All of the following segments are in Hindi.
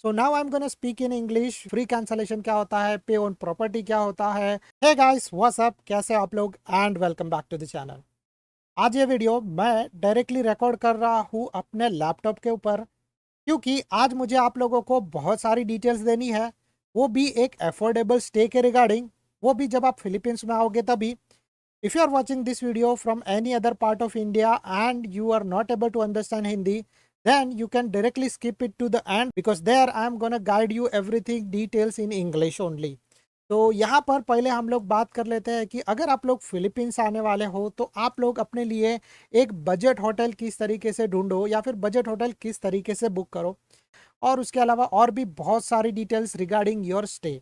So now I am gonna speak in English. Free cancellation क्या होता है, पे ऑन प्रॉपर्टी क्या होता है। हे गाइस, व्हाट्स अप, कैसे आप लोग, and welcome back to the channel. आज ये वीडियो मैं डायरेक्टली रिकॉर्ड कर रहा हूँ अपने लैपटॉप के ऊपर, क्योंकि आज मुझे आप लोगों को बहुत सारी डिटेल्स देनी है, वो भी एक अफोर्डेबल स्टे के रिगार्डिंग, वो भी जब आप फिलीपींस में आओगे तभी। If you are watching this video from any other part of India and you are not able to understand Hindi, then you can directly skip it to the end because there I am gonna guide you everything details in English only. तो यहाँ पर पहले हम लोग बात कर लेते हैं कि अगर आप लोग फिलीपींस आने वाले हो तो आप लोग अपने लिए एक बजट होटल किस तरीके से ढूंढो या फिर बजट होटल किस तरीके से बुक करो, और उसके अलावा और भी बहुत सारी डिटेल्स रिगार्डिंग योर स्टे।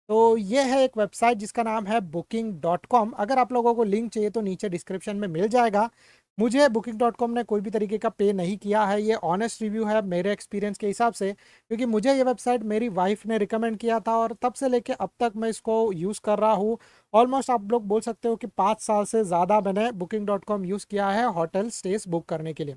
तो ये है एक वेबसाइट जिसका नाम है booking.com। अगर आप लोगों को लिंक चाहिए तो नीचे डिस्क्रिप्शन में मिल जाएगा। मुझे booking.com ने कोई भी तरीके का पे नहीं किया है, ये ऑनेस्ट रिव्यू है मेरे एक्सपीरियंस के हिसाब से, क्योंकि मुझे ये वेबसाइट मेरी वाइफ ने रिकमेंड किया था और तब से लेके अब तक मैं इसको यूज़ कर रहा हूँ। ऑलमोस्ट आप लोग बोल सकते हो कि 5 साल से ज़्यादा मैंने booking.com यूज़ किया है होटल स्टेज बुक करने के लिए।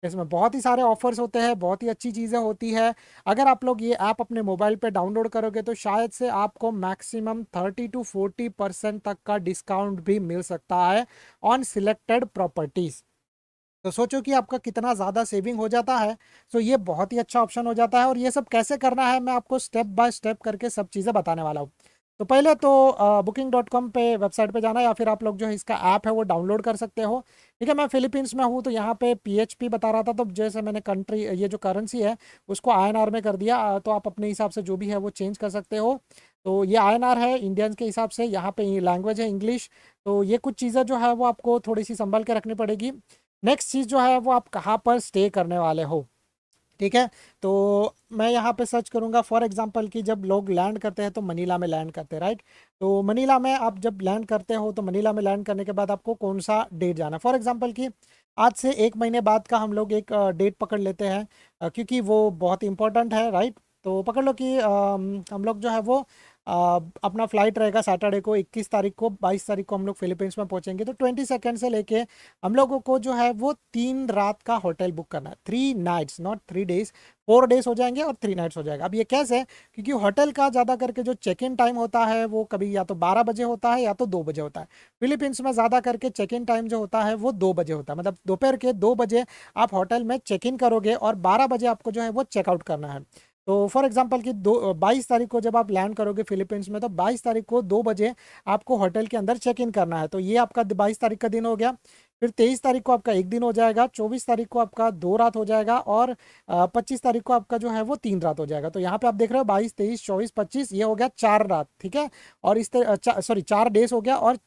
इसमें बहुत ही सारे ऑफर्स होते हैं, बहुत ही अच्छी चीज़ें होती है। अगर आप लोग ये ऐप अपने मोबाइल पे डाउनलोड करोगे तो शायद से आपको मैक्सिमम 30 to 40% तक का डिस्काउंट भी मिल सकता है ऑन सिलेक्टेड प्रॉपर्टीज़। तो सोचो कि आपका कितना ज़्यादा सेविंग हो जाता है। सो ये बहुत ही अच्छा ऑप्शन हो जाता है, और ये सब कैसे करना है मैं आपको स्टेप बाय स्टेप करके सब चीज़ें बताने वाला हूँ। तो पहले तो booking.com पे वेबसाइट पे जाना, या फिर आप लोग जो है इसका ऐप है वो डाउनलोड कर सकते हो। ठीक है, मैं फिलीपींस में हूँ तो यहाँ पे PHP बता रहा था, तो जैसे मैंने कंट्री ये जो करेंसी है उसको INR में कर दिया। तो आप अपने हिसाब से जो भी है वो चेंज कर सकते हो। तो ये INR है इंडियंस के हिसाब से, यहाँ पे लैंग्वेज है इंग्लिश। तो ये कुछ चीज़ें जो है वो आपको थोड़ी सी संभल के रखनी पड़ेगी। नेक्स्ट चीज़ जो है वो आप कहाँ पर स्टे करने वाले हो। ठीक है, तो मैं यहाँ पे सर्च करूँगा फॉर एग्जांपल कि जब लोग लैंड करते हैं तो मनीला में लैंड करते हैं, राइट। तो मनीला में आप जब लैंड करते हो तो मनीला में लैंड करने के बाद आपको कौन सा डेट जाना, फॉर एग्जांपल कि आज से 1 महीने बाद का हम लोग एक डेट पकड़ लेते हैं, क्योंकि वो बहुत इंपॉर्टेंट है, राइट। तो पकड़ लो कि हम लोग जो है वो अपना फ्लाइट रहेगा सैटरडे को 21 तारीख को, 22 तारीख को हम लोग फिलीपींस में पहुंचेंगे। तो 22 से लेके हम लोगों को जो है वो 3 रात का होटल बुक करना है, 3 नाइट्स, नॉट 3 डेज। 4 डेज हो जाएंगे और 3 नाइट्स हो जाएगा। अब ये कैसे, क्योंकि होटल का ज़्यादा करके जो चेक इन टाइम होता है वो कभी या तो 12 बजे होता है या तो 2 बजे होता है। फिलीपींस में ज़्यादा करके चेक इन टाइम जो होता है वो 2 बजे होता है, मतलब दोपहर के 2 बजे आप होटल में चेक इन करोगे और 12 बजे आपको जो है वो चेकआउट करना है। तो फॉर एग्जांपल कि 22 तारीख को जब आप लैंड करोगे फिलीपींस में तो 22 तारीख को 2 बजे आपको होटल के अंदर चेक इन करना है। तो ये आपका 22 तारीख का दिन हो गया। फिर 23 तारीख को आपका एक दिन हो जाएगा, 24 तारीख को आपका 2 रात हो जाएगा, और 25 तारीख को आपका जो है वो 3 रात हो जाएगा। तो यहाँ पे आप देख रहे हो 22, 23, 24, 25, ये हो गया 4 रात, ठीक है। और इस सॉरी 4 डेज हो गया और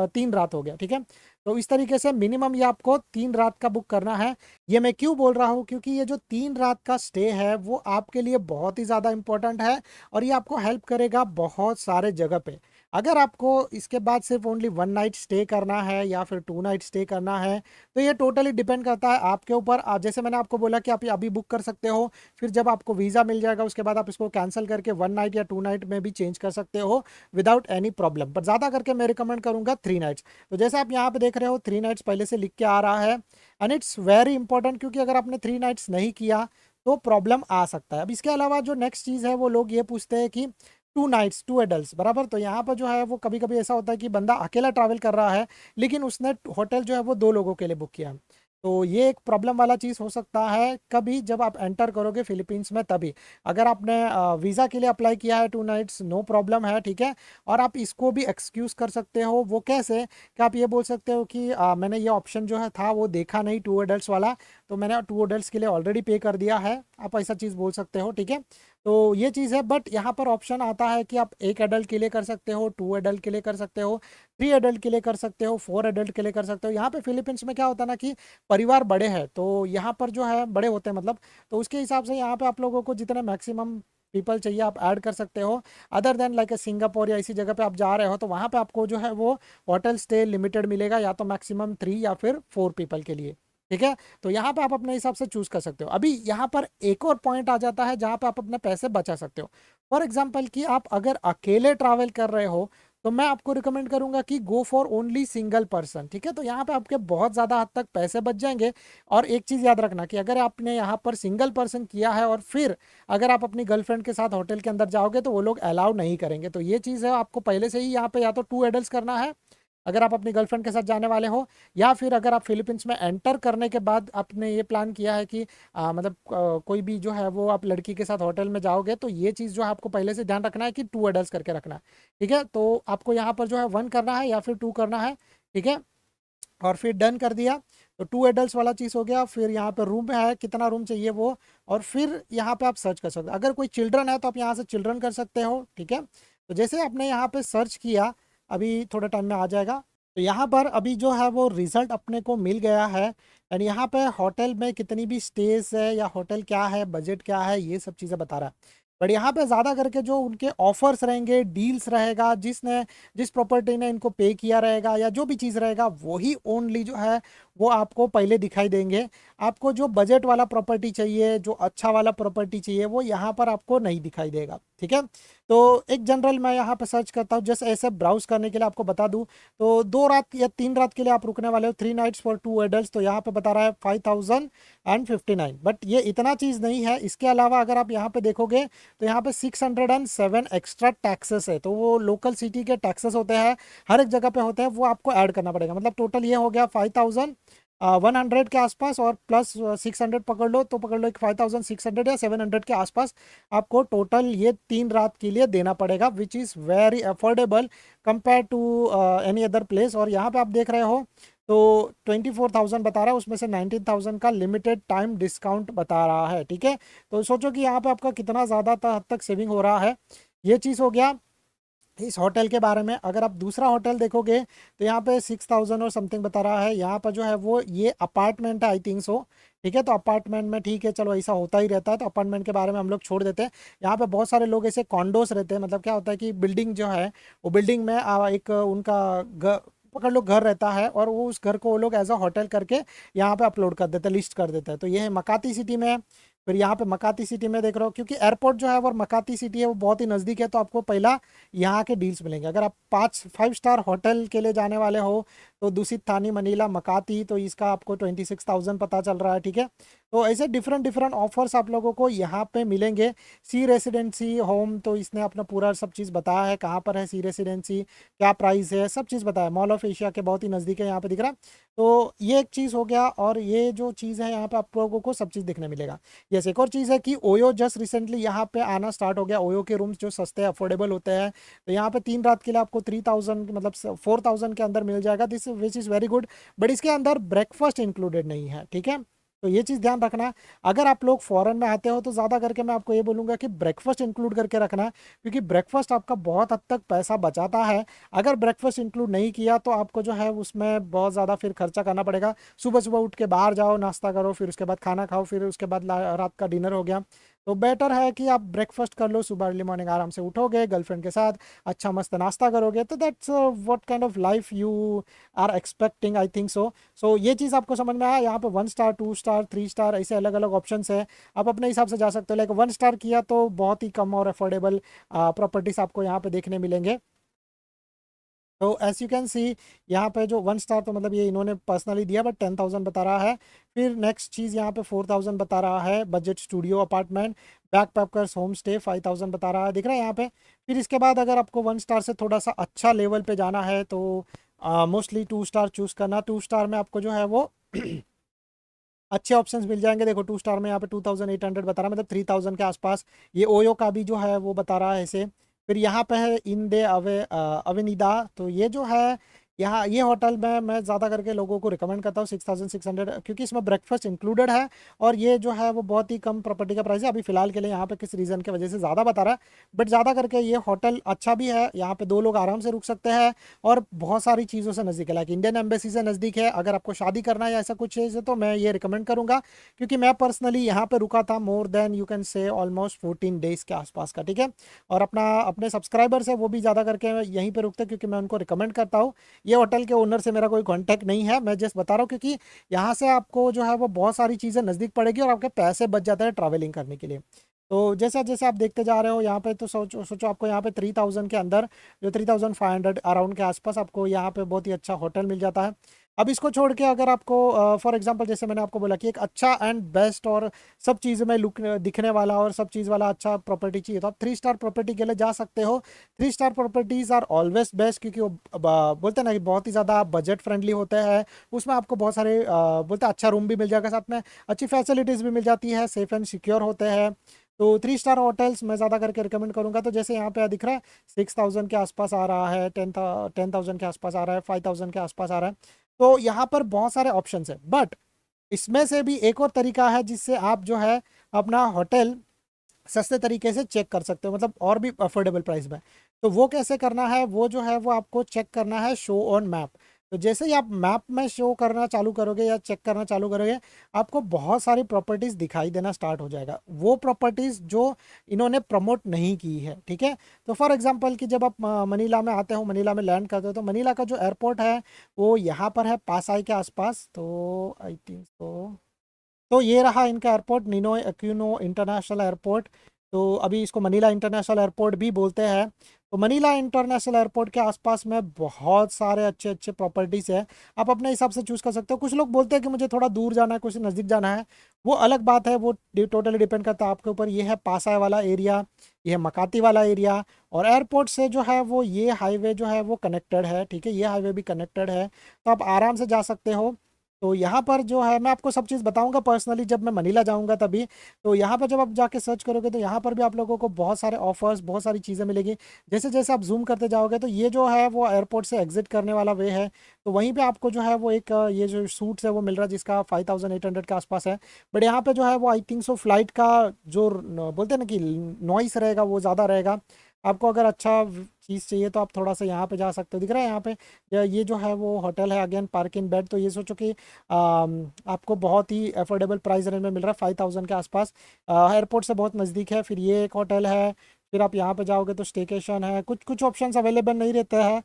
3 रात हो गया, ठीक है। तो इस तरीके से मिनिमम ये आपको 3 रात का बुक करना है। ये मैं क्यों बोल रहा हूँ, क्योंकि ये जो 3 रात का स्टे है वो आपके लिए बहुत ही ज़्यादा इंपॉर्टेंट है, और ये आपको हेल्प करेगा बहुत सारे जगह पे। अगर आपको इसके बाद सिर्फ ओनली 1 नाइट स्टे करना है या फिर 2 नाइट स्टे करना है, तो ये टोटली डिपेंड करता है आपके ऊपर। जैसे मैंने आपको बोला कि आप ये अभी बुक कर सकते हो, फिर जब आपको वीज़ा मिल जाएगा उसके बाद आप इसको कैंसिल करके 1 नाइट या 2 नाइट में भी चेंज कर सकते हो विदाउट एनी प्रॉब्लम। पर ज़्यादा करके मैं रिकमेंड करूँगा 3 नाइट्स। तो जैसे आप यहाँ पे देख रहे हो 3 नाइट्स पहले से लिख के आ रहा है, एंड इट्स वेरी इंपॉर्टेंट, क्योंकि अगर आपने 3 नाइट्स नहीं किया तो प्रॉब्लम आ सकता है। अब इसके अलावा जो नेक्स्ट चीज़ है वो लोग ये पूछते हैं कि 2 नाइट्स 2 एडल्ट बराबर। तो यहाँ पर जो है वो कभी कभी ऐसा होता है कि बंदा अकेला ट्रैवल कर रहा है लेकिन उसने होटल जो है वो 2 लोगों के लिए बुक किया। तो ये एक प्रॉब्लम वाला चीज़ हो सकता है कभी जब आप एंटर करोगे फिलीपींस में तभी। अगर आपने वीज़ा के लिए अप्लाई किया है 2 नाइट्स, नो प्रॉब्लम है, ठीक है। और आप इसको भी एक्सक्यूज़ कर सकते हो, वो कैसे कि आप ये बोल सकते हो कि मैंने ये ऑप्शन जो है था वो देखा नहीं 2 एडल्ट्स वाला, तो मैंने 2 एडल्ट्स के लिए ऑलरेडी पे कर दिया है, आप ऐसा चीज़ बोल सकते हो, ठीक है। तो ये चीज़ है, बट यहाँ पर ऑप्शन आता है कि आप 1 एडल्ट के लिए कर सकते हो, 2 एडल्ट के लिए कर सकते हो, 3 एडल्ट के लिए कर सकते हो, 4 एडल्ट के लिए कर सकते हो। यहाँ पे फिलीपींस में क्या होता है ना कि परिवार बड़े हैं, तो यहाँ पर जो है बड़े होते हैं मतलब, तो उसके हिसाब से यहाँ पे आप लोगों को जितने मैक्सिमम पीपल चाहिए आप ऐड कर सकते हो। अदर देन लाइक सिंगापुर या इसी जगह पे आप जा रहे हो तो वहाँ पे आपको जो है वो होटल स्टे लिमिटेड मिलेगा, या तो मैक्सिमम 3 या फिर 4 पीपल के लिए, ठीक है। तो यहाँ पे आप अपने हिसाब से चूज कर सकते हो। अभी यहाँ पर एक और पॉइंट आ जाता है जहाँ पे आप अपने पैसे बचा सकते हो। फॉर एग्जाम्पल कि आप अगर अकेले ट्रैवल कर रहे हो तो मैं आपको रिकमेंड करूंगा कि go for only single person, ठीक है। तो यहाँ पे आपके बहुत ज़्यादा हद तक पैसे बच जाएंगे। और एक चीज़ याद रखना कि अगर आपने यहाँ पर सिंगल पर्सन किया है और फिर अगर आप अपनी गर्लफ्रेंड के साथ होटल के अंदर जाओगे तो वो लोग अलाउ नहीं करेंगे। तो ये चीज़ है, आपको पहले से ही यहाँ पे या तो 2 एडल्ट करना है अगर आप अपनी गर्लफ्रेंड के साथ जाने वाले हो, या फिर अगर आप फिलीपींस में एंटर करने के बाद आपने ये प्लान किया है कि मतलब कोई भी जो है वो आप लड़की के साथ होटल में जाओगे, तो ये चीज़ जो है आपको पहले से ध्यान रखना है कि 2 एडल्ट करके रखना है, ठीक है। तो आपको यहाँ पर जो है 1 करना है या फिर 2 करना है, ठीक है। और फिर डन कर दिया तो 2 एडल्ट्स वाला चीज़ हो गया। फिर यहाँ पे रूम है, कितना रूम चाहिए वो, और फिर यहाँ पे आप सर्च कर सकते हो। अगर कोई चिल्ड्रन है तो आप यहाँ से चिल्ड्रन कर सकते हो, ठीक है। तो जैसे आपने यहाँ पे सर्च किया, अभी थोड़े टाइम में आ जाएगा। तो यहाँ पर अभी जो है वो रिजल्ट अपने को मिल गया है। एंड यहाँ पे होटल में कितनी भी स्टेज है या होटल क्या है, बजट क्या है, ये सब चीज़ें बता रहा है। बट यहाँ पे ज़्यादा करके जो उनके ऑफर्स रहेंगे, डील्स रहेगा, जिस प्रॉपर्टी ने इनको पे किया रहेगा या जो भी चीज़ रहेगा, वही ओनली जो है वो आपको पहले दिखाई देंगे। आपको जो बजट वाला प्रॉपर्टी चाहिए, जो अच्छा वाला प्रॉपर्टी चाहिए, वो यहाँ पर आपको नहीं दिखाई देगा, ठीक है। तो एक जनरल मैं यहाँ पे सर्च करता हूँ जस्ट ऐसे ब्राउज करने के लिए, आपको बता दूँ। तो 2 रात या 3 रात के लिए आप रुकने वाले हो, 3 नाइट्स फॉर 2 एडल्ट। तो यहाँ पे बता रहा है 5059। बट ये इतना चीज़ नहीं है, इसके अलावा अगर आप यहाँ पे देखोगे तो यहाँ पे 607 एक्स्ट्रा टैक्सेस है। तो वो लोकल सिटी के टैक्सेस होते हैं, हर एक जगह पे होते हैं, वो आपको ऐड करना पड़ेगा। मतलब टोटल ये हो गया 5100 के आसपास, और प्लस 600 पकड़ लो तो पकड़ लो एक 5600 या 700 के आसपास आपको टोटल ये 3 रात के लिए देना पड़ेगा, which is very affordable compare to any other place. और यहाँ पे आप देख रहे हो तो 24,000 बता रहा है, उसमें से 19,000 का लिमिटेड टाइम डिस्काउंट बता रहा है, ठीक है। तो सोचो कि यहाँ पे आपका कितना ज़्यादा हद तक सेविंग हो रहा है। ये चीज़ हो गया इस होटल के बारे में। अगर आप दूसरा होटल देखोगे तो यहाँ पे 6,000 और समथिंग बता रहा है। यहाँ पर जो है वो ये अपार्टमेंट है, आई थिंक सो, ठीक है। तो अपार्टमेंट में ठीक है, चलो ऐसा होता ही रहता है, तो अपार्टमेंट के बारे में हम लोग छोड़ देते हैं। यहाँ पे बहुत सारे लोग ऐसे कॉन्डोस रहते हैं, मतलब क्या होता है कि बिल्डिंग जो है वो बिल्डिंग में एक उनका पकड़ लो घर रहता है, और वो उस घर को वो लोग एज अ होटल करके यहाँ पे अपलोड कर देते हैं, लिस्ट कर देते हैं। तो ये है मकाती सिटी में। फिर यहाँ पे मकाती सिटी में देख रहे हो, क्योंकि एयरपोर्ट जो है वो मकाती सिटी है, वो बहुत ही नज़दीक है, तो आपको पहला यहाँ के डील्स मिलेंगे। अगर आप 5 स्टार होटल के लिए जाने वाले हो तो दूषित थानी मनीला मकाती, तो इसका आपको 26,000 पता चल रहा है, ठीक है। तो ऐसे डिफरेंट डिफरेंट ऑफर्स आप लोगों को यहाँ पे मिलेंगे। सी रेसिडेंसी होम, तो इसने अपना पूरा सब चीज़ बताया है, कहाँ पर है सी रेसिडेंसी, क्या प्राइस है, सब चीज़ बताया। मॉल ऑफ एशिया के बहुत ही नज़दीक है, यहाँ पे दिख रहा है। तो ये एक चीज़ हो गया, और ये जो चीज़ है यहाँ पे आप लोगों को सब चीज़ देखने मिलेगा। यस, एक और चीज़ है कि ओयो जस्ट रिसेंटली यहाँ पे आना स्टार्ट हो गया। ओयो के रूम्स जो सस्ते अफोर्डेबल होते हैं, तो यहाँ पे 3 रात के लिए आपको 3,000 मतलब 4,000 के अंदर मिल जाएगा, this which is very good. But इसके अंदर ब्रेकफास्ट इंक्लूडेड नहीं है, ठीक है। तो ये चीज़ ध्यान रखना। अगर आप लोग फॉरेन में आते हो तो ज़्यादा करके मैं आपको ये बोलूँगा कि ब्रेकफास्ट इंक्लूड करके रखना, क्योंकि ब्रेकफास्ट आपका बहुत हद तक पैसा बचाता है। अगर ब्रेकफास्ट इंक्लूड नहीं किया तो आपको जो है उसमें बहुत ज़्यादा फिर खर्चा करना पड़ेगा। सुबह सुबह उठ के बाहर जाओ, नाश्ता करो, फिर उसके बाद खाना खाओ, फिर उसके बाद रात का डिनर हो गया। तो बेटर है कि आप ब्रेकफास्ट कर लो, सुबह अर्ली मॉर्निंग आराम से उठोगे, गर्लफ्रेंड के साथ अच्छा मस्त नाश्ता करोगे, तो that's what kind of life you are expecting, I think so. So ये चीज़ आपको समझ में आया। यहाँ पे 1 स्टार, 2 स्टार, 3 स्टार, ऐसे अलग अलग ऑप्शंस है, आप अपने हिसाब से जा सकते हो। लाइक 1 स्टार किया तो बहुत ही कम और अफोर्डेबल प्रॉपर्टीज आपको यहाँ पे देखने मिलेंगे। तो एस यू कैन सी यहाँ पे जो 1 स्टार, तो मतलब ये इन्होंने पर्सनली दिया, बट 10,000 बता रहा है। फिर नेक्स्ट चीज़ यहाँ पे 4,000 बता रहा है, budget studio apartment backpackers home stay 5,000 बता रहा है, दिख रहा है यहाँ पे। फिर इसके बाद अगर आपको 1 स्टार से थोड़ा सा अच्छा लेवल पे जाना है तो मोस्टली 2 स्टार चूज़ करना। 2 स्टार में आपको जो है वो अच्छे ऑप्शंस मिल जाएंगे। देखो 2 स्टार में यहाँ पे 2,800 बता रहा है, मतलब 3,000 के आसपास। ये ओयो का भी जो है वो बता रहा है इसे। फिर यहाँ पे है इन दे अवेनिदा, तो ये जो है यहाँ ये होटल में मैं ज़्यादा करके लोगों को रिकमेंड करता हूँ 6,600, क्योंकि इसमें ब्रेकफास्ट इंक्लूडेड है, और ये जो है वो बहुत ही कम प्रॉपर्टी का प्राइस है। अभी फिलहाल के लिए यहाँ पे किस रीज़न की वजह से ज़्यादा बता रहा है, बट ज़्यादा करके ये होटल अच्छा भी है। यहाँ पे 2 लोग आराम से रुक सकते हैं, और बहुत सारी चीज़ों से नज़दीक है, लाइक इंडियन एम्बेसी से नज़दीक है। अगर आपको शादी करना है या ऐसा कुछ है तो मैं ये रिकमेंड करूँगा, क्योंकि मैं पर्सनली यहाँ पे रुका था more than you can say almost 14 days के आसपास का, ठीक है। और अपने सब्सक्राइबर्स है वो भी ज़्यादा करके यहीं पर रुकते हैं, क्योंकि मैं उनको रिकमेंड करता हूँ। ये होटल के ओनर से मेरा कोई कांटेक्ट नहीं है, मैं जस्ट बता रहा हूँ, क्योंकि यहाँ से आपको जो है वो बहुत सारी चीज़ें नज़दीक पड़ेगी और आपके पैसे बच जाते हैं ट्रैवलिंग करने के लिए। तो जैसा जैसे आप देखते जा रहे हो यहाँ पे, तो सोचो सोचो आपको यहाँ पे 3000 के अंदर, जो 3500 अराउंड के आसपास आपको यहाँ पे बहुत ही अच्छा होटल मिल जाता है। अब इसको छोड़ के अगर आपको फॉर एग्जांपल जैसे मैंने आपको बोला कि एक अच्छा एंड बेस्ट और सब चीज़ में लुक दिखने वाला और सब चीज़ वाला अच्छा प्रॉपर्टी चाहिए, तो आप 3 स्टार प्रॉपर्टी के लिए जा सकते हो। 3 star properties are always best, क्योंकि वो बोलते हैं ना कि बहुत ही ज़्यादा बजट फ्रेंडली होते हैं। उसमें आपको बहुत सारे बोलते हैं अच्छा रूम भी मिल जाएगा, साथ में अच्छी फैसिलिटीज़ भी मिल जाती है, सेफ एंड सिक्योर होते हैं। तो 3 स्टार होटल्स मैं ज़्यादा करके रिकमेंड करूँगा। तो जैसे यहाँ पे दिख रहा है 6000 के आसपास आ रहा है, 10,000 के आसपास आ रहा है, 5000 के आसपास आ रहा है। तो यहाँ पर बहुत सारे ऑप्शंस है, बट इसमें से भी एक और तरीका है जिससे आप जो है अपना होटल सस्ते तरीके से चेक कर सकते हो, मतलब और भी अफोर्डेबल प्राइस में। तो वो कैसे करना है, वो जो है वो आपको चेक करना है शो ऑन मैप। तो जैसे ही आप मैप में शो करना चालू करोगे या चेक करना चालू करोगे, आपको बहुत सारी प्रॉपर्टीज़ दिखाई देना स्टार्ट हो जाएगा, वो प्रॉपर्टीज़ जो इन्होंने प्रमोट नहीं की है, ठीक है। तो फॉर एग्जांपल कि जब आप मनीला में आते हो, मनीला में लैंड करते हो, तो मनीला का जो एयरपोर्ट है वो यहाँ पर है पासाई के आसपास। तो आई थिंक तो ये रहा इनका एयरपोर्ट, निनो एक्यूनो इंटरनेशनल एयरपोर्ट। तो अभी इसको मनीला इंटरनेशनल एयरपोर्ट भी बोलते हैं। तो मनीला इंटरनेशनल एयरपोर्ट के आसपास में बहुत सारे अच्छे अच्छे प्रॉपर्टीज़ है, आप अपने हिसाब से चूज़ कर सकते हो। कुछ लोग बोलते हैं कि मुझे थोड़ा दूर जाना है, कुछ नज़दीक जाना है, वो अलग बात है, वो टोटली डिपेंड करता है आपके ऊपर। ये है पासाय वाला एरिया, ये है मकाती वाला एरिया, और एयरपोर्ट से जो है वो ये हाईवे जो है वो कनेक्टेड है, ठीक है, ये हाईवे भी कनेक्टेड है, तो आप आराम से जा सकते हो। तो यहाँ पर जो है मैं आपको सब चीज़ बताऊंगा पर्सनली जब मैं मनीला जाऊंगा तभी। तो यहाँ पर जब आप जाके सर्च करोगे तो यहाँ पर भी आप लोगों को बहुत सारे ऑफर्स, बहुत सारी चीज़ें मिलेगी। जैसे जैसे आप जूम करते जाओगे, तो ये जो है वो एयरपोर्ट से एग्जिट करने वाला वे है। तो वहीं पे आपको जो है वो एक ये जो सूट्स है वो मिल रहा है, जिसका 5800 के आसपास है। बट यहाँ पे जो है वो आई थिंक सो फ्लाइट का जो बोलते हैं ना कि नॉइस रहेगा वो ज़्यादा रहेगा। आपको अगर अच्छा चीज़ चाहिए तो आप थोड़ा सा यहाँ पे जा सकते हो। दिख रहा है यहाँ पे ये जो है वो होटल है, अगेन पार्किंग बेड। तो ये सोचो कि आपको बहुत ही अफोर्डेबल प्राइस रेंज में मिल रहा है, 5000 के आसपास। एयरपोर्ट से बहुत नज़दीक है। फिर ये एक होटल है, फिर आप यहाँ पे जाओगे तो स्टेकेशन है, कुछ कुछ ऑप्शंस अवेलेबल नहीं रहते हैं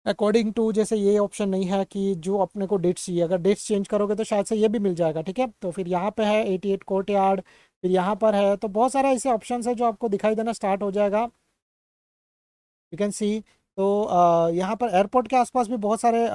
अकॉर्डिंग टू, जैसे ये ऑप्शन नहीं है कि जो अपने को डेट्स चाहिए, अगर डेट्स चेंज करोगे तो शायद से ये भी मिल जाएगा, ठीक है। तो फिर यहाँ पे है 88 कोर्ट यार्ड, फिर यहाँ पर है, तो बहुत सारे ऐसे ऑप्शंस है जो आपको दिखाई देना स्टार्ट हो जाएगा, यू कैन सी। तो यहाँ पर एयरपोर्ट के आसपास भी बहुत सारे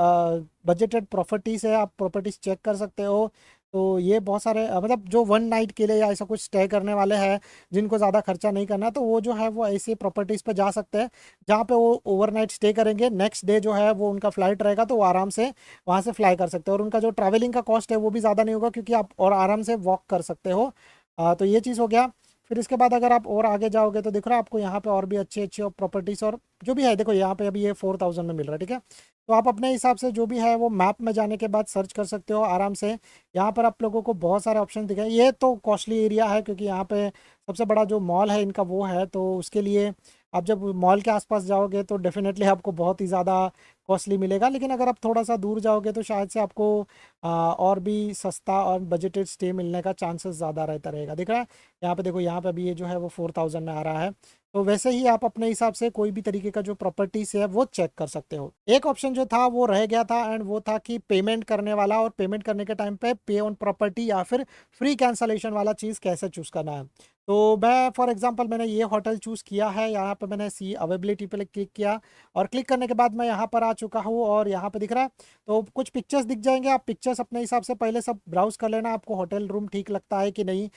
बजटेड प्रॉपर्टीज़ है, आप प्रॉपर्टीज़ चेक कर सकते हो। तो ये बहुत सारे मतलब जो 1 नाइट के लिए या ऐसा कुछ स्टे करने वाले हैं, जिनको ज़्यादा खर्चा नहीं करना, तो वो जो है वो ऐसी प्रॉपर्टीज़ पे जा सकते हैं जहाँ पे वो ओवरनाइट स्टे करेंगे। नेक्स्ट डे जो है वो उनका फ्लाइट रहेगा, तो वो आराम से वहाँ से फ्लाई कर सकते हैं, और उनका जो ट्रैवलिंग का कॉस्ट है वो भी ज़्यादा नहीं होगा, क्योंकि आप और आराम से वॉक कर सकते हो। तो ये चीज़ हो गया। फिर इसके बाद अगर आप और आगे जाओगे तो दिख रहा है आपको यहाँ पे और भी अच्छे अच्छे प्रॉपर्टीज़ और जो भी है, देखो यहाँ पे अभी ये 4000 में मिल रहा है, ठीक है। तो आप अपने हिसाब से जो भी है वो मैप में जाने के बाद सर्च कर सकते हो आराम से। यहाँ पर आप लोगों को बहुत सारे ऑप्शन दिखाए। ये तो कॉस्टली एरिया है, क्योंकि यहाँ पे सबसे बड़ा जो मॉल है इनका वो है, तो उसके लिए आप जब मॉल के आसपास जाओगे तो डेफिनेटली आपको बहुत ही ज़्यादा कॉस्टली मिलेगा। लेकिन अगर आप थोड़ा सा दूर जाओगे तो शायद से आपको और भी सस्ता और बजटेड स्टे मिलने का चांसेस ज़्यादा रहता रहेगा। दिख रहा है यहाँ पे, देखो यहाँ पे अभी ये जो है वो 4000 में आ रहा है। तो वैसे ही आप अपने हिसाब से कोई भी तरीके का जो प्रॉपर्टीज है वो चेक कर सकते हो। एक ऑप्शन जो था वो रह गया था, एंड वो था कि पेमेंट करने वाला, और पेमेंट करने के टाइम पे पे ऑन प्रॉपर्टी या फिर फ्री कैंसलेशन वाला चीज़ कैसे चूज़ करना है। तो मैं फॉर एग्जांपल मैंने ये होटल चूज़ किया है, यहाँ पे मैंने सी अवेलेबिलिटी पे क्लिक किया, और क्लिक करने के बाद मैं यहाँ पर आ चुका हूँ, और यहाँ पे दिख रहा है तो कुछ पिक्चर्स दिख जाएंगे। आप पिक्चर्स अपने हिसाब से पहले सब ब्राउज कर लेना, आपको होटल रूम ठीक लगता है कि नहीं।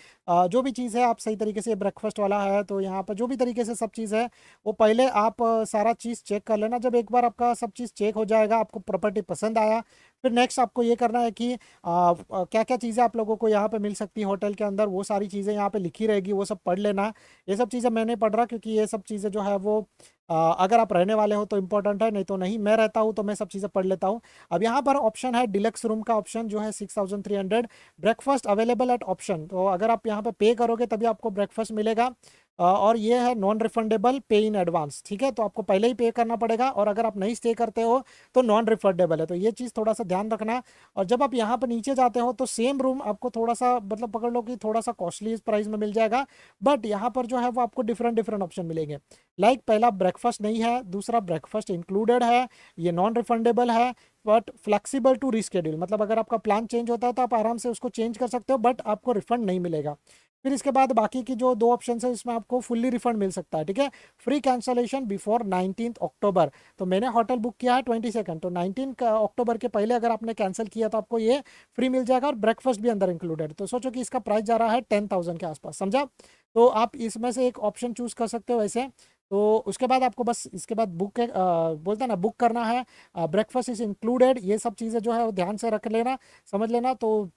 जो भी चीज़ है आप सही तरीके से, ब्रेकफास्ट वाला है तो यहाँ पर जो भी तरीके से सब चीज़ है वो पहले आप सारा चीज़ चेक कर लेना। जब एक बार आपका सब चीज़ चेक हो जाएगा, आपको प्रॉपर्टी पसंद आया, फिर नेक्स्ट आपको ये करना है कि क्या क्या चीज़ें आप लोगों को यहाँ पे मिल सकती है होटल के अंदर, वो सारी चीज़ें यहाँ पे लिखी रहेगी, वो सब पढ़ लेना। ये सब चीज़ें मैं नहीं पढ़ रहा, क्योंकि ये सब चीज़ें जो है वो अगर आप रहने वाले हो तो इम्पोर्टेंट है, नहीं तो नहीं। मैं रहता हूँ तो मैं सब चीज़ें पढ़ लेता हूँ। अब यहाँ पर ऑप्शन है डिलक्स रूम का, ऑप्शन जो है 6300, ब्रेकफास्ट अवेलेबल एट ऑप्शन। तो अगर आप यहाँ पे पे करोगे तभी आपको ब्रेकफास्ट मिलेगा। और ये है नॉन रिफंडेबल, पे इन एडवांस, ठीक है। तो आपको पहले ही पे करना पड़ेगा, और अगर आप नहीं स्टे करते हो तो नॉन रिफंडेबल है, तो ये चीज़ थोड़ा सा ध्यान रखना। और जब आप यहाँ पर नीचे जाते हो तो सेम रूम आपको थोड़ा सा मतलब पकड़ लो कि थोड़ा सा कॉस्टली प्राइस में मिल जाएगा, बट यहाँ पर जो है वो आपको डिफरेंट डिफरेंट ऑप्शन मिलेंगे। लाइक पहला ब्रेकफास्ट नहीं है, दूसरा ब्रेकफास्ट इंक्लूडेड है, ये नॉन रिफंडेबल है, बट फ्लेक्सिबल टू रिस्केड्यूल, मतलब अगर आपका प्लान चेंज होता है तो आप आराम से उसको चेंज कर सकते हो, बट आपको रिफंड नहीं मिलेगा। फिर इसके बाद बाकी की जो दो ऑप्शन है इसमें आपको फुल्ली रिफंड मिल सकता है, ठीक है। फ्री कैंसलेशन बिफोर 19 अक्टूबर। तो मैंने होटल बुक किया है 22, तो 19 अक्टूबर के पहले अगर आपने कैंसिल किया तो आपको ये फ्री मिल जाएगा और ब्रेकफास्ट भी अंदर इंक्लूडेड। तो सोचो कि इसका प्राइस जा रहा है 10,000 के आसपास, समझा। तो आप इसमें से एक ऑप्शन चूज कर सकते हो वैसे। तो उसके बाद आपको बस इसके बाद बुक बोलता है ना, बुक करना है, ब्रेकफास्ट इज इंक्लूडेड, ये सब चीज़ें जो है वो ध्यान से रख लेना, समझ लेना। तो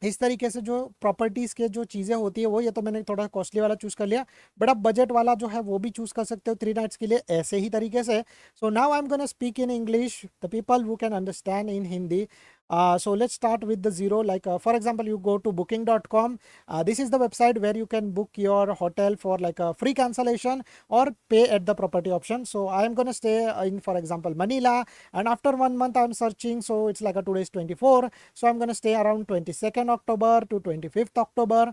इस तरीके से जो प्रॉपर्टीज़ के जो चीज़ें होती है वो, ये तो मैंने थोड़ा कॉस्टली वाला चूज़ कर लिया, बट आप बजट वाला जो है वो भी चूज़ कर सकते हो 3 नाइट्स के लिए ऐसे ही तरीके से। So now I am gonna speak in English, the people who can understand in Hindi. So let's start with the zero. Like for example, you go to booking.com. This is the website where you can book your hotel for like a free cancellation or pay at the property option. So I am gonna stay in, for example, Manila, and after 1 month I'm searching, so it's like a today's 24, so I'm gonna stay around 22nd October to 25th October.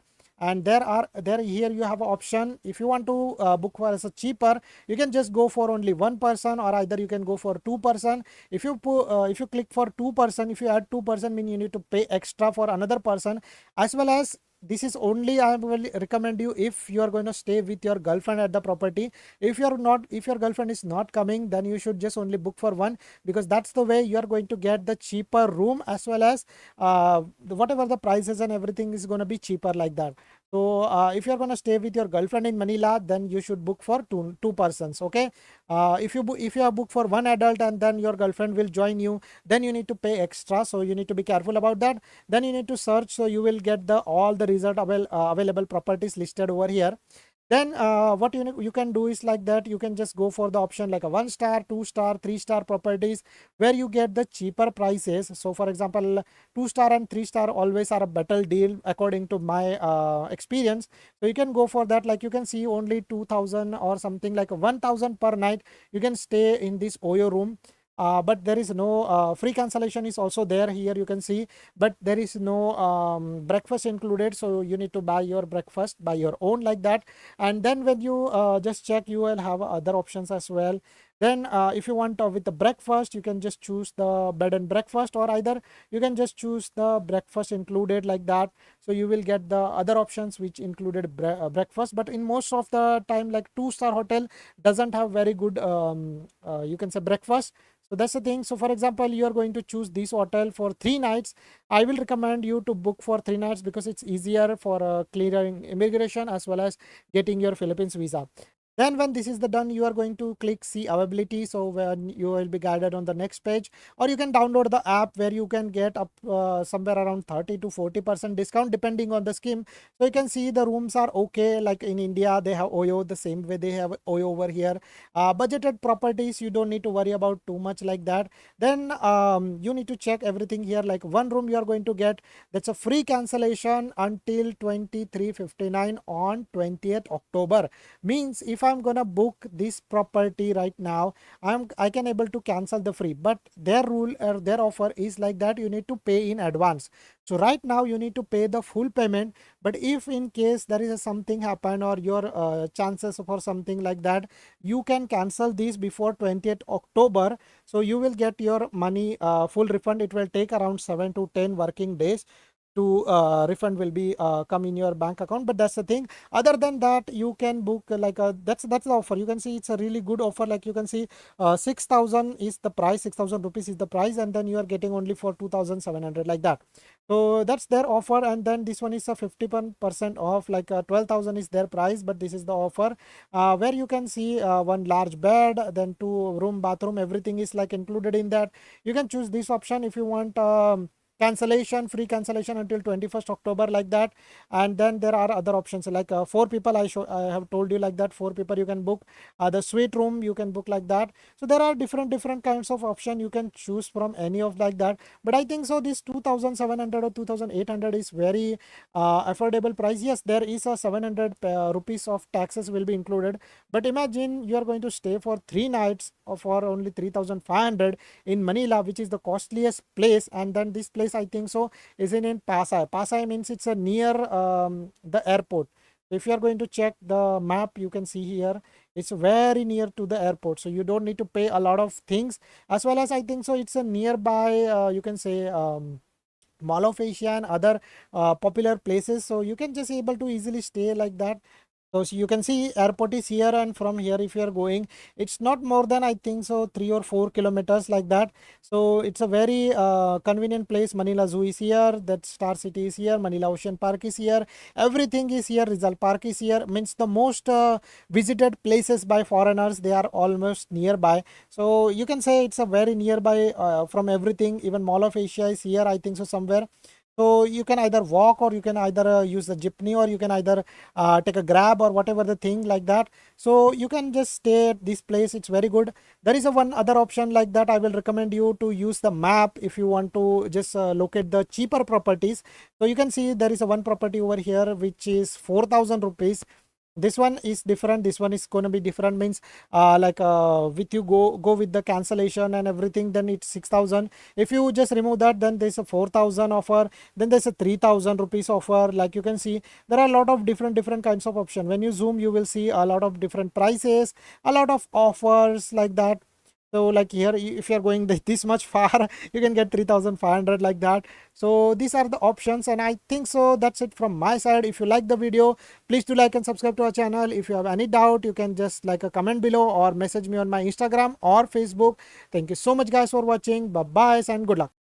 And there here you have an option. If you want to book for as a cheaper, you can just go for only one person, or either you can go for 2 person. If you click for 2 person, if you add 2 person, mean you need to pay extra for another person, as well as this is only I will recommend you if you are going to stay with your girlfriend at the property. If you are not, if your girlfriend is not coming, then you should just only book for one, because that's the way you are going to get the cheaper room, as well as whatever the prices and everything is going to be cheaper like that. So if you're gonna stay with your girlfriend in Manila, then you should book for two persons. Okay. If you have booked for one adult and then your girlfriend will join you, then you need to pay extra. So you need to be careful about that. Then you need to search. So you will get the all the available properties listed over here. Then what you can do is like that, you can just go for the option like a 1 star, 2 star, 3 star properties, where you get the cheaper prices. So for example, 2 star and 3 star always are a better deal according to my experience. So you can go for that. Like you can see only 2,000 or something like 1,000 per night you can stay in this Oyo room. But there is no free cancellation is also there here, you can see, but there is no breakfast included, so you need to buy your breakfast by your own like that. And then when you just check, you will have other options as well. Then if you want with the breakfast, you can just choose the bed and breakfast, or either you can just choose the breakfast included like that. So you will get the other options which included breakfast. But in most of the time, like 2 star hotel doesn't have very good you can say breakfast. So that's the thing. So for example, you are going to choose this hotel for 3 nights. I will recommend you to book for 3 nights because it's easier for clearing immigration as well as getting your Philippines visa. Then when this is the done, you are going to click see availability. So when you will be guided on the next page, or you can download the app where you can get up somewhere around 30 to 40% discount depending on the scheme. So you can see the rooms are okay. Like in India, they have Oyo the same way they have Oyo over here. Budgeted properties, you don't need to worry about too much like that. Then you need to check everything here. Like one room you are going to get, that's a free cancellation until 23:59 on 20th October. Means if I'm gonna book this property right now, I can able to cancel the free, but their rule or their offer is like that you need to pay in advance. So right now you need to pay the full payment, but if in case there is a something happen or your chances for something like that, you can cancel this before 20th October. So you will get your money full refund. It will take around 7 to 10 working days to refund will be come in your bank account. But that's the thing. Other than that, you can book like a, that's the offer. You can see it's a really good offer. Like you can see 6,000 is the price, 6,000 rupees is the price, and then you are getting only for 2,700 like that. So that's their offer. And then this one is a 50% off, like 12,000 is their price, but this is the offer where you can see one large bed, then 2 room bathroom, everything is like included in that. You can choose this option if you want cancellation, free cancellation until 21st October like that. And then there are other options like 4 people. I have told you like that 4 people you can book. The suite room you can book like that. So there are different kinds of option you can choose from any of like that. But I think so this 2,700 or 2,800 is very affordable price. Yes, there is a 700 rupees of taxes will be included, but imagine you are going to stay for 3 nights for only 3,500 in Manila, which is the costliest place. And then this place I think so is in Pasay. Pasay means it's a near the airport. If you are going to check the map, you can see here it's very near to the airport, so you don't need to pay a lot of things. As well as I think so it's a nearby you can say Mall of Asia and other popular places, so you can just able to easily stay like that. So you can see airport is here, and from here if you are going, it's not more than I think so 3 or 4 kilometers like that. So it's a very convenient place. Manila Zoo is here, that Star City is here, Manila Ocean Park is here, everything is here. Rizal Park is here. Means the most visited places by foreigners, they are almost nearby. So you can say it's a very nearby from everything. Even Mall of Asia is here, I think so somewhere. So you can either walk, or you can either use the jeepney, or you can either take a grab or whatever the thing like that. So you can just stay at this place. It's very good. There is a one other option like that. I will recommend you to use the map if you want to just locate the cheaper properties. So you can see there is a one property over here which is 4,000 rupees. This one is different. This one is going to be different, means with you go with the cancellation and everything, then it's 6,000. If you just remove that, then there's a 4,000 offer, then there's a 3,000 rupees offer. Like you can see, there are a lot of different kinds of option. When you zoom, you will see a lot of different prices, a lot of offers like that. So like here, if you are going this much far, you can get 3,500 like that. So these are the options, and I think so that's it from my side. If you like the video, please do like and subscribe to our channel. If you have any doubt, you can just like a comment below or message me on my Instagram or Facebook. Thank you so much guys for watching. Bye bye and good luck.